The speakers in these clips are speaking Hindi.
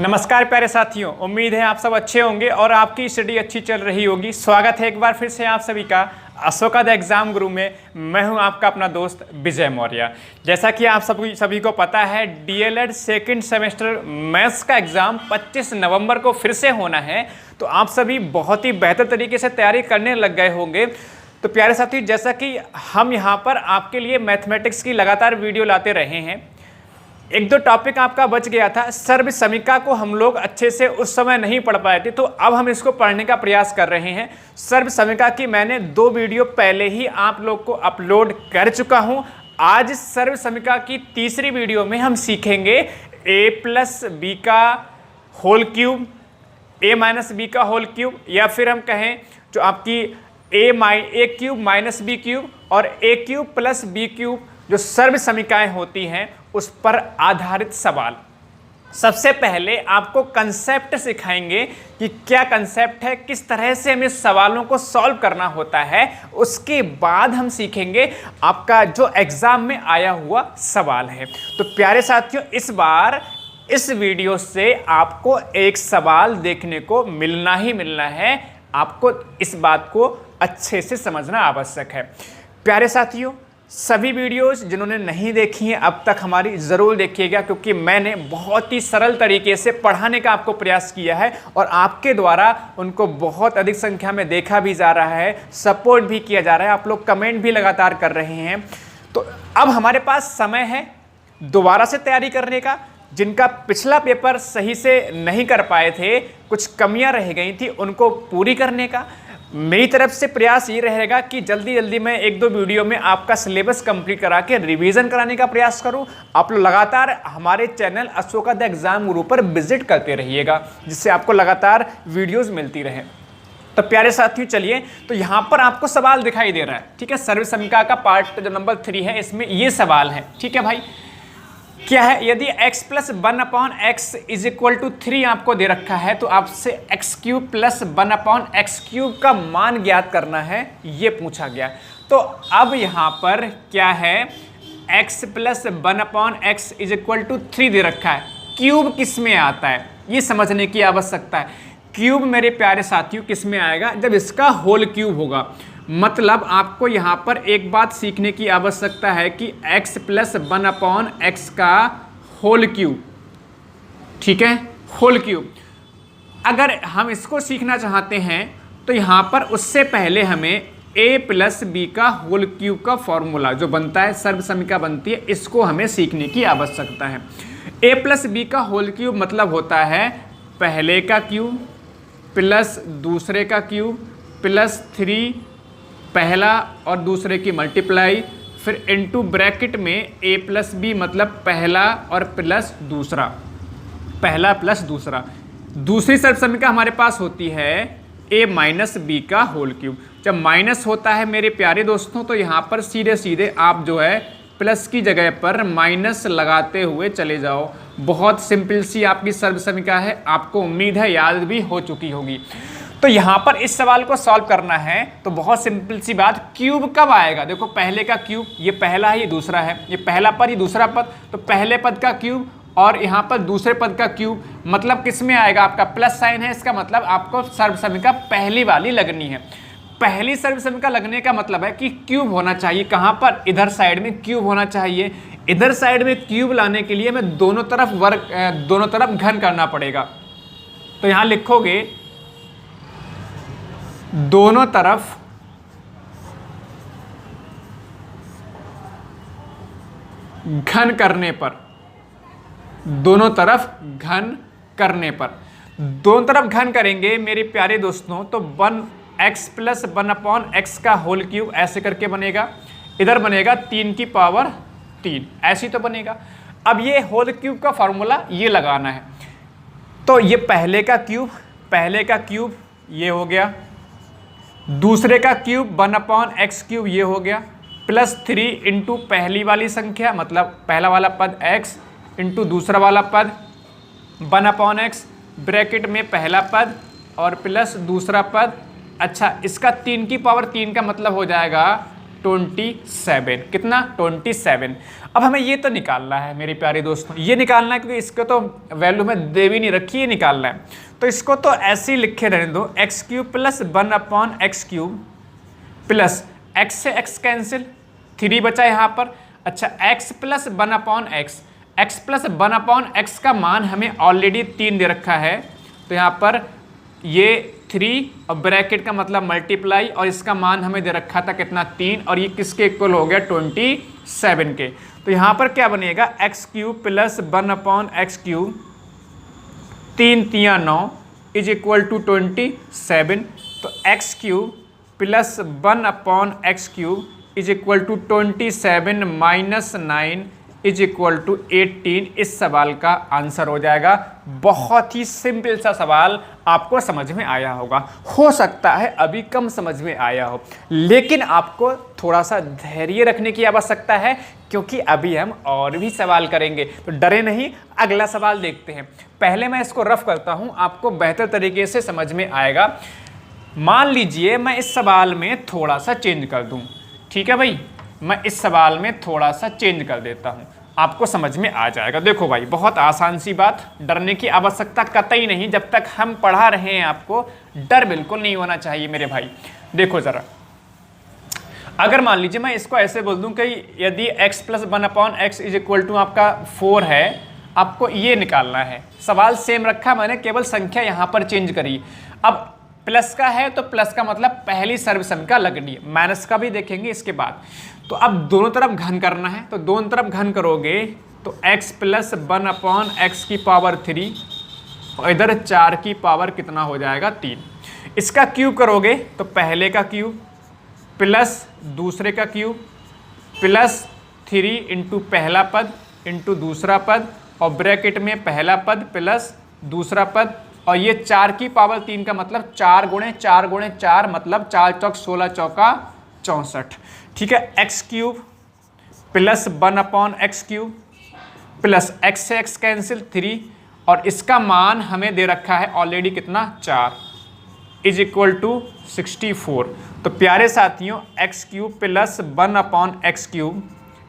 नमस्कार प्यारे साथियों, उम्मीद है आप सब अच्छे होंगे और आपकी स्टडी अच्छी चल रही होगी। स्वागत है एक बार फिर से आप सभी का अशोका द एग्जाम गुरु में। मैं हूं आपका अपना दोस्त विजय मौर्य। जैसा कि आप सभी को पता है, डीएलएड सेकंड सेमेस्टर मैथ्स का एग्ज़ाम 25 नवंबर को फिर से होना है। तो आप सभी बहुत ही बेहतर तरीके से तैयारी करने लग गए होंगे। तो प्यारे साथी, जैसा कि हम यहाँ पर आपके लिए मैथमेटिक्स की लगातार वीडियो लाते रहे हैं, एक दो टॉपिक आपका बच गया था। सर्व समीका को हम लोग अच्छे से उस समय नहीं पढ़ पाए थे, तो अब हम इसको पढ़ने का प्रयास कर रहे हैं। सर्व समीका की मैंने 2 वीडियो पहले ही आप लोग को अपलोड कर चुका हूं। आज सर्व समीका की तीसरी वीडियो में हम सीखेंगे a+b का होल क्यूब, a-b का होल क्यूब, या फिर हम कहें जो आपकी a cube minus b cube और a cube plus b cube जो सर्व समीकाएं होती हैं उस पर आधारित सवाल। सबसे पहले आपको कंसेप्ट सिखाएंगे कि क्या कंसेप्ट है, किस तरह से हमें सवालों को सॉल्व करना होता है। उसके बाद हम सीखेंगे आपका जो एग्जाम में आया हुआ सवाल है। तो प्यारे साथियों, इस बार इस वीडियो से आपको एक सवाल देखने को मिलना ही मिलना है। आपको इस बात को अच्छे से समझना आवश्यक है। प्यारे साथियों, सभी वीडियोस जिन्होंने नहीं देखी हैं अब तक हमारी ज़रूर देखिएगा, क्योंकि मैंने बहुत ही सरल तरीके से पढ़ाने का आपको प्रयास किया है और आपके द्वारा उनको बहुत अधिक संख्या में देखा भी जा रहा है, सपोर्ट भी किया जा रहा है, आप लोग कमेंट भी लगातार कर रहे हैं। तो अब हमारे पास समय है दोबारा से तैयारी करने का। जिनका पिछला पेपर सही से नहीं कर पाए थे, कुछ कमियाँ रह गई थी, उनको पूरी करने का मेरी तरफ से प्रयास ये रहेगा कि जल्दी जल्दी मैं 1-2 वीडियो में आपका सिलेबस कंप्लीट करा के रिवीजन कराने का प्रयास करूं। आप लोग लगातार हमारे चैनल अशोका द एग्जाम गुरु पर विजिट करते रहिएगा, जिससे आपको लगातार वीडियोस मिलती रहे। तो प्यारे साथियों, चलिए, तो यहाँ पर आपको सवाल दिखाई दे रहा है, ठीक है। सर्व समीका का पार्ट जो नंबर 3 है, इसमें ये सवाल है, ठीक है भाई। क्या है, यदि x + 1/x = 3 आपको दे रखा है, तो आपसे x³ + 1/x³ का मान ज्ञात करना है, ये पूछा गया। तो अब यहाँ पर क्या है, x + 1/x = 3 दे रखा है। क्यूब किस में आता है ये समझने की आवश्यकता है। क्यूब मेरे प्यारे साथियों किस में आएगा, जब इसका होल क्यूब होगा। मतलब आपको यहाँ पर एक बात सीखने की आवश्यकता है कि x + 1/x का होल क्यूब, ठीक है, होल क्यूब। अगर हम इसको सीखना चाहते हैं तो यहाँ पर उससे पहले हमें a + b का होल क्यूब का फॉर्मूला जो बनता है, सर्व समीका बनती है, इसको हमें सीखने की आवश्यकता है। a + b का होल क्यूब मतलब होता है पहले का क्यूब प्लस दूसरे का क्यूब प्लस 3 पहला और दूसरे की मल्टीप्लाई, फिर इनटू ब्रैकेट में a + b मतलब पहला और प्लस दूसरा, पहला प्लस दूसरा। दूसरी सर्व समीका हमारे पास होती है a - b का होल क्यूब। जब माइनस होता है मेरे प्यारे दोस्तों, तो यहाँ पर सीधे सीधे आप जो है प्लस की जगह पर माइनस लगाते हुए चले जाओ। बहुत सिंपल सी आपकी सर्व समीका है, आपको उम्मीद है याद भी हो चुकी होगी। तो यहाँ पर इस सवाल को सॉल्व करना है तो बहुत सिंपल सी बात, क्यूब कब आएगा। देखो, पहले का क्यूब, ये पहला है ये दूसरा है, ये पहला पद ये दूसरा पद, तो पहले पद का क्यूब और यहाँ पर दूसरे पद का क्यूब, मतलब किस में आएगा, आपका प्लस साइन है, इसका मतलब आपको सर्व समीका पहली वाली लगनी है। पहली सर्व समीका लगने का मतलब है कि क्यूब होना चाहिए। कहाँ पर, इधर साइड में क्यूब होना चाहिए। इधर साइड में क्यूब लाने के लिए हमें दोनों तरफ घन करना पड़ेगा। तो यहाँ लिखोगे दोनों तरफ घन करने पर, दोनों तरफ घन करने पर, दोनों तरफ घन करेंगे मेरे प्यारे दोस्तों, तो 1x + 1/x का होल क्यूब ऐसे करके बनेगा। इधर बनेगा 3 की पावर 3, ऐसी तो बनेगा। अब ये होल क्यूब का फॉर्मूला ये लगाना है। तो ये पहले का क्यूब ये हो गया, दूसरे का क्यूब 1/x³ ये हो गया, प्लस 3 इंटू पहली वाली संख्या मतलब पहला वाला पद x इंटू दूसरा वाला पद 1/x, ब्रैकेट में पहला पद और प्लस दूसरा पद। अच्छा, इसका 3 की पावर 3 का मतलब हो जाएगा 27। कितना? 27। अब हमें ये तो निकालना है मेरे प्यारे दोस्तों, ये निकालना है क्योंकि इसको तो वैल्यू में दे भी नहीं रखी, ये निकालना है। तो इसको तो ऐसे ही लिखे रहने दो, x cube plus 1/x³ plus x से x कैंसिल, 3 बचा यहाँ पर। अच्छा, x plus 1/x, x plus 1/x का मान हमें ऑलरेडी 3 दे रखा है, तो यहाँ पर ये 3 और ब्रैकेट का मतलब मल्टीप्लाई, और इसका मान हमें दे रखा था कितना? 3, और ये किसके इक्वल हो गया? 27 के। तो यहाँ पर क्या बनेगा? x³ plus 1/x³, 3 3 9 is equal to 27। तो x³ plus 1/x³ is equal to 27 minus 9 is equal to 18। इस सवाल का आंसर हो जाएगा। बहुत ही सिंपल सा सवाल, आपको समझ में आया होगा। हो सकता है अभी कम समझ में आया हो, लेकिन आपको थोड़ा सा धैर्य रखने की आवश्यकता है, क्योंकि अभी हम और भी सवाल करेंगे। तो डरे नहीं, अगला सवाल देखते हैं। पहले मैं इसको रफ करता हूं, आपको बेहतर तरीके से समझ में आएगा। मान लीजिए मैं इस सवाल में थोड़ा सा चेंज कर दूं, ठीक है भाई, मैं इस सवाल में थोड़ा सा चेंज कर देता हूं, आपको समझ में आ जाएगा। देखो भाई, बहुत आसान सी बात, डरने की आवश्यकता कतई नहीं। जब तक हम पढ़ा रहे हैं आपको डर बिल्कुल नहीं होना चाहिए मेरे भाई। देखो जरा, अगर मान लीजिए मैं इसको ऐसे बोल दूं कि यदि x plus 1/x is equal to आपका 4 है, आपको ये निकालना है। सवाल सेम रखा मैंने, केवल संख्या यहाँ पर चेंज करी। अब प्लस का है तो प्लस का मतलब पहली सर्वसम का लगनी है, माइनस का भी देखेंगे इसके बाद। तो अब दोनों तरफ घन करना है, तो दोनों तरफ घन करोगे तो x प्लस 1/x³ और इधर 4 की पावर कितना हो जाएगा? 3। इसका क्यूब करोगे तो पहले का क्यूब प्लस दूसरे का क्यूब प्लस 3 इंटू पहला पद इंटू दूसरा पद, और ब्रैकेट में पहला पद प्लस दूसरा पद, और ये 4 की पावर 3 का मतलब 4 गुणे 4 गुणे 4 मतलब 4 चौक 16 चौका 64। ठीक है, x³ plus 1/x³ plus x से x कैंसिल 3, और इसका मान हमें दे रखा है ऑलरेडी कितना? 4 इज इक्वल टू 64। तो प्यारे साथियों, x³ plus 1/x³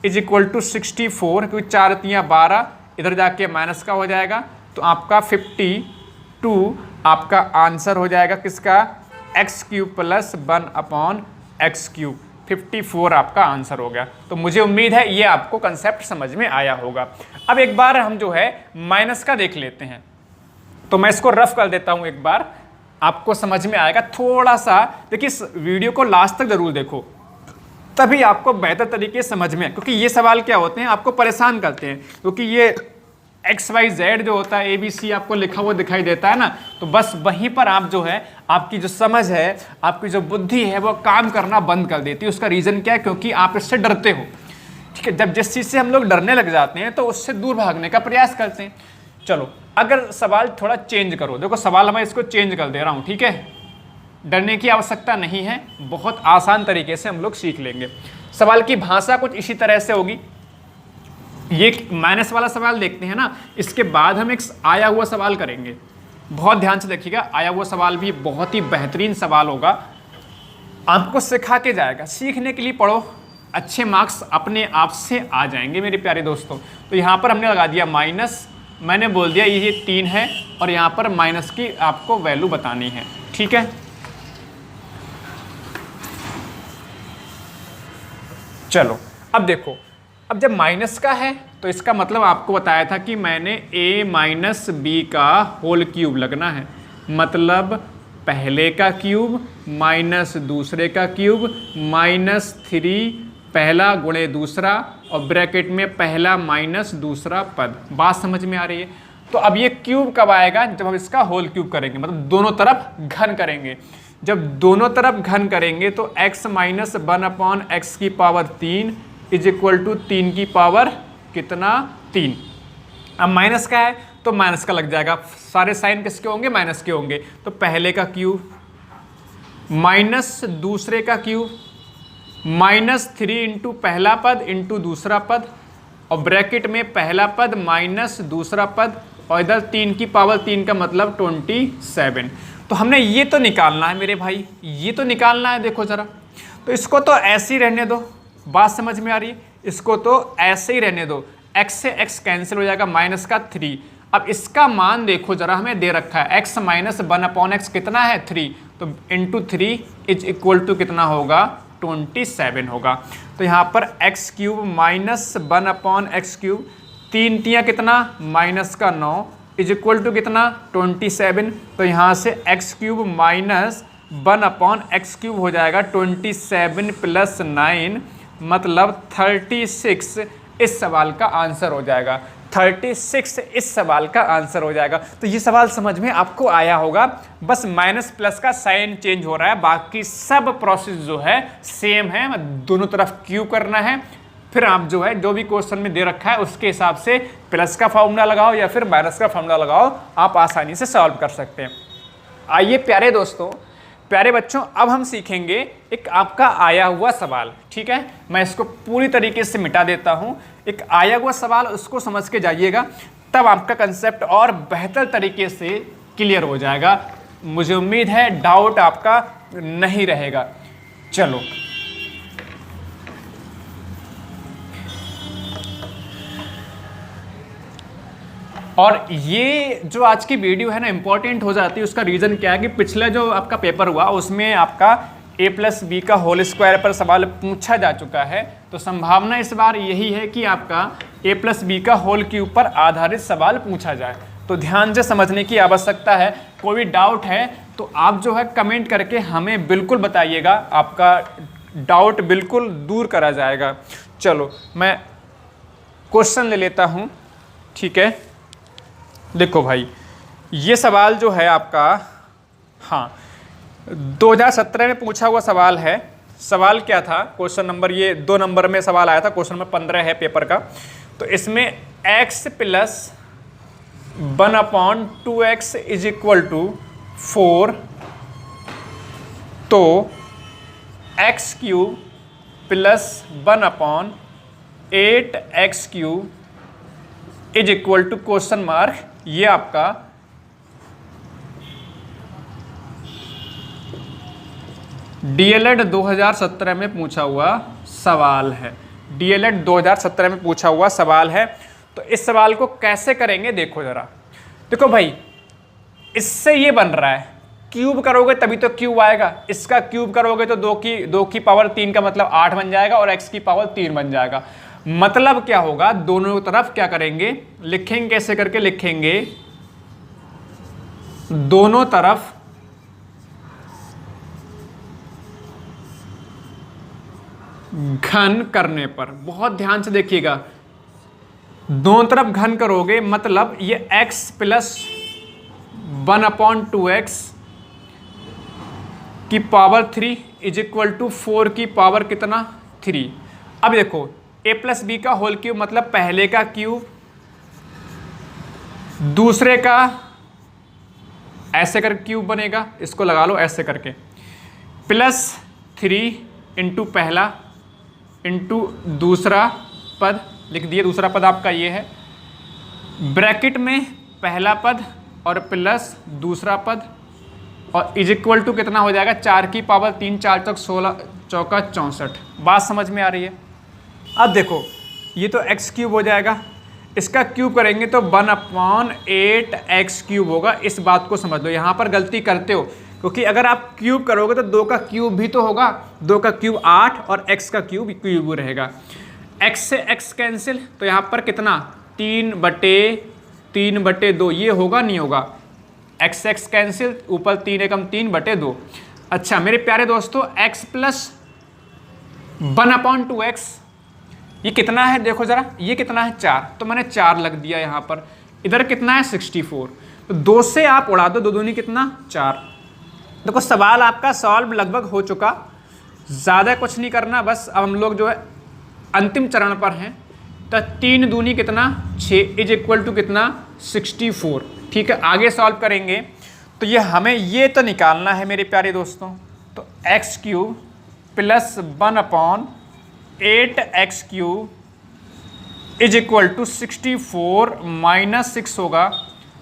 is equal to 64, क्योंकि 4 3 12, इधर जाके माइनस का हो जाएगा, तो आपका 52 आपका आंसर हो जाएगा किसका? x³ प्लस 1/x³, 54 आपका आंसर हो गया। तो मुझे उम्मीद है ये आपको कंसेप्ट समझ में आया होगा। अब एक बार हम जो है माइनस का देख लेते हैं, तो मैं इसको रफ कर देता हूं, एक बार आपको समझ में आएगा। थोड़ा सा देखिए, इस वीडियो को लास्ट तक जरूर देखो, तभी आपको बेहतर तरीके से समझ में, क्योंकि ये सवाल क्या होते हैं आपको परेशान करते हैं, क्योंकि ये XYZ जो होता है ABC आपको लिखा हुआ दिखाई देता है ना, तो बस वहीं पर आप जो है, आपकी जो समझ है, आपकी जो बुद्धि है, वो काम करना बंद कर देती है। उसका रीज़न क्या है? क्योंकि आप इससे डरते हो। ठीक है, जब जिस चीज़ से हम लोग डरने लग जाते हैं तो उससे दूर भागने का प्रयास करते हैं। चलो, अगर सवाल थोड़ा चेंज करो, देखो सवाल मैं इसको चेंज कर दे रहा हूँ, ठीक है, डरने की आवश्यकता नहीं है, बहुत आसान तरीके से हम लोग सीख लेंगे। सवाल की भाषा कुछ इसी तरह से होगी। ये माइनस वाला सवाल देखते हैं ना, इसके बाद हम एक आया हुआ सवाल करेंगे। बहुत ध्यान से देखिएगा, आया हुआ सवाल भी बहुत ही बेहतरीन सवाल होगा, आपको सिखा के जाएगा। सीखने के लिए पढ़ो, अच्छे मार्क्स अपने आप से आ जाएंगे मेरे प्यारे दोस्तों। तो यहाँ पर हमने लगा दिया माइनस, मैंने बोल दिया ये 3 है, और यहाँ पर माइनस की आपको वैल्यू बतानी है। ठीक है, चलो अब देखो, अब जब माइनस का है तो इसका मतलब आपको बताया था कि मैंने a माइनस बी का होल क्यूब लगना है, मतलब पहले का क्यूब माइनस दूसरे का क्यूब माइनस 3 पहला गुणे दूसरा, और ब्रैकेट में पहला माइनस दूसरा पद। बात समझ में आ रही है? तो अब ये क्यूब कब आएगा? जब हम इसका होल क्यूब करेंगे, मतलब दोनों तरफ घन करेंगे। जब दोनों तरफ घन करेंगे तो x minus 1/x³ is equal to 3 की पावर कितना? 3। अब माइनस का है तो माइनस का लग जाएगा, सारे साइन किसके होंगे? माइनस के होंगे। तो पहले का क्यूब माइनस दूसरे का क्यूब माइनस 3 इंटू पहला पद इंटू दूसरा पद, और ब्रैकेट में पहला पद माइनस दूसरा पद, और इधर 3 की पावर 3 का मतलब 27। तो हमने ये तो निकालना है मेरे भाई, ये तो निकालना है। देखो जरा, तो इसको तो ऐसे ही रहने दो, बात समझ में आ रही है, इसको तो ऐसे ही रहने दो, x से x कैंसिल हो जाएगा माइनस का 3। अब इसका मान देखो जरा, हमें दे रखा है x माइनस 1/x कितना है 3, तो इंटू 3 इज इक्वल टू कितना होगा 27 होगा। तो यहाँ पर x cube minus 1/x cube, 3 तियाँ कितना माइनस का 9 इज इक्वल टू कितना 27। तो यहाँ से x cube minus 1/x cube हो जाएगा 27 प्लस 9 मतलब 36 इस सवाल का आंसर हो जाएगा। 36 इस सवाल का आंसर हो जाएगा। तो ये सवाल समझ में आपको आया होगा, बस माइनस प्लस का साइन चेंज हो रहा है, बाकी सब प्रोसेस जो है सेम है, दोनों तरफ क्यू करना है। फिर आप जो है जो भी क्वेश्चन में दे रखा है उसके हिसाब से प्लस का फॉर्मूला लगाओ या फिर माइनस का फॉर्मूला लगाओ, आप आसानी से सॉल्व कर सकते हैं। आइए प्यारे दोस्तों, प्यारे बच्चों, अब हम सीखेंगे एक आपका आया हुआ सवाल। ठीक है, मैं इसको पूरी तरीके से मिटा देता हूं। एक आया हुआ सवाल, उसको समझ के जाइएगा, तब आपका कंसेप्ट और बेहतर तरीके से क्लियर हो जाएगा। मुझे उम्मीद है डाउट आपका नहीं रहेगा। चलो, और ये जो आज की वीडियो है ना इंपॉर्टेंट हो जाती है, उसका रीज़न क्या है कि पिछला जो आपका पेपर हुआ उसमें आपका a+b का होल स्क्वायर पर सवाल पूछा जा चुका है। तो संभावना इस बार यही है कि आपका a+b का होल क्यूब पर आधारित सवाल पूछा जाए। तो ध्यान से समझने की आवश्यकता है। कोई भी डाउट है तो आप जो है कमेंट करके हमें बिल्कुल बताइएगा, आपका डाउट बिल्कुल दूर करा जाएगा। चलो मैं क्वेश्चन ले लेता हूँ। ठीक है, देखो भाई, ये सवाल जो है आपका, हाँ, 2017 में पूछा हुआ सवाल है। सवाल क्या था, क्वेश्चन नंबर ये 2 नंबर में सवाल आया था, क्वेश्चन नंबर 15 है पेपर का। तो इसमें x plus 1/2x is equal to 4, तो x cube plus 1/8x cube is equal to question mark, ये आपका डीएलएड 2017 में पूछा हुआ सवाल है। डीएलएड 2017 में पूछा हुआ सवाल है। तो इस सवाल को कैसे करेंगे देखो जरा। देखो भाई, इससे ये बन रहा है, क्यूब करोगे तभी तो क्यूब आएगा, इसका क्यूब करोगे तो 2 की पावर 3 का मतलब 8 बन जाएगा और x की पावर 3 बन जाएगा। मतलब क्या होगा, दोनों तरफ क्या करेंगे, लिखेंगे, कैसे करके लिखेंगे, दोनों तरफ घन करने पर, बहुत ध्यान से देखिएगा, दोनों तरफ घन करोगे मतलब ये x प्लस 1/2x की पावर 3 इज इक्वल टू 4 की पावर कितना 3। अब देखो a+b का होल क्यूब मतलब पहले का क्यूब, दूसरे का ऐसे कर क्यूब बनेगा, इसको लगा लो ऐसे करके, प्लस 3 इंटू पहला इंटू दूसरा पद लिख दिए। दूसरा पद आपका ये है, ब्रैकेट में पहला पद और प्लस दूसरा पद, और इज इक्वल टू कितना हो जाएगा 4 की पावर 3, 4 चौक 16, चौका 64। बात समझ में आ रही है। अब देखो ये तो x क्यूब हो जाएगा, इसका क्यूब करेंगे तो 1/8x क्यूब होगा। इस बात को समझ लो, यहाँ पर गलती करते हो क्योंकि अगर आप क्यूब करोगे तो 2 का क्यूब भी तो होगा, 2 का क्यूब 8 और x का क्यूब क्यूब रहेगा। x से x कैंसिल, तो यहाँ पर कितना 3/2 ये होगा नहीं होगा, x से x कैंसिल, ऊपर 3 एकम 3/2। अच्छा मेरे प्यारे दोस्तों, x प्लस 1/2x ये कितना है देखो जरा, ये कितना है 4, तो मैंने 4 लग दिया यहाँ पर। इधर कितना है 64, तो 2 से आप उड़ा दो, 2 दूनी कितना 4। देखो सवाल आपका सॉल्व लगभग हो चुका, ज़्यादा कुछ नहीं करना, बस अब हम लोग जो है अंतिम चरण पर हैं। तो 3 दूनी कितना 6 इज इक्वल टू कितना 64। ठीक है, आगे सॉल्व करेंगे तो ये हमें ये तो निकालना है मेरे प्यारे दोस्तों। तो x cube plus 1/8x cube is equal to 64 minus 6 होगा,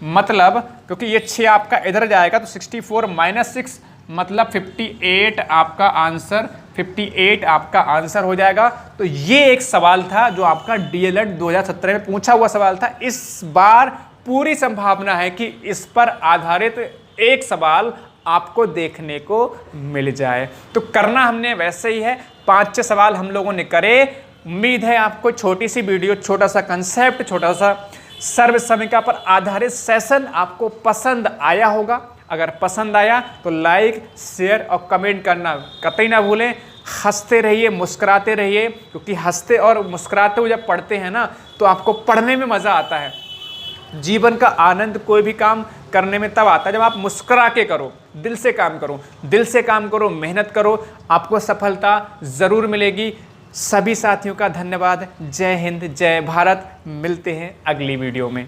मतलब क्योंकि ये 6 आपका इधर जाएगा तो 64 माइनस 6 मतलब 58 आपका आंसर, 58 आपका आंसर हो जाएगा। तो ये एक सवाल था जो आपका डीएलएड 2017 में पूछा हुआ सवाल था। इस बार पूरी संभावना है कि इस पर आधारित एक सवाल आपको देखने को मिल जाए। तो करना हमने वैसे ही है, 5-6 सवाल हम लोगों ने करे। उम्मीद है आपको छोटी सी वीडियो, छोटा सा कंसेप्ट, छोटा सा सर्व समीक्षा पर आधारित सेशन आपको पसंद आया होगा। अगर पसंद आया तो लाइक, शेयर और कमेंट करना कतई ना भूलें। हंसते रहिए, मुस्कुराते रहिए, क्योंकि हंसते और मुस्कुराते हुए जब पढ़ते हैं ना तो आपको पढ़ने में मज़ा आता है। जीवन का आनंद कोई भी काम करने में तब आता है जब आप मुस्कुरा के करो, दिल से काम करो, दिल से काम करो, मेहनत करो, आपको सफलता ज़रूर मिलेगी। सभी साथियों का धन्यवाद। जय हिंद, जय भारत। मिलते हैं अगली वीडियो में।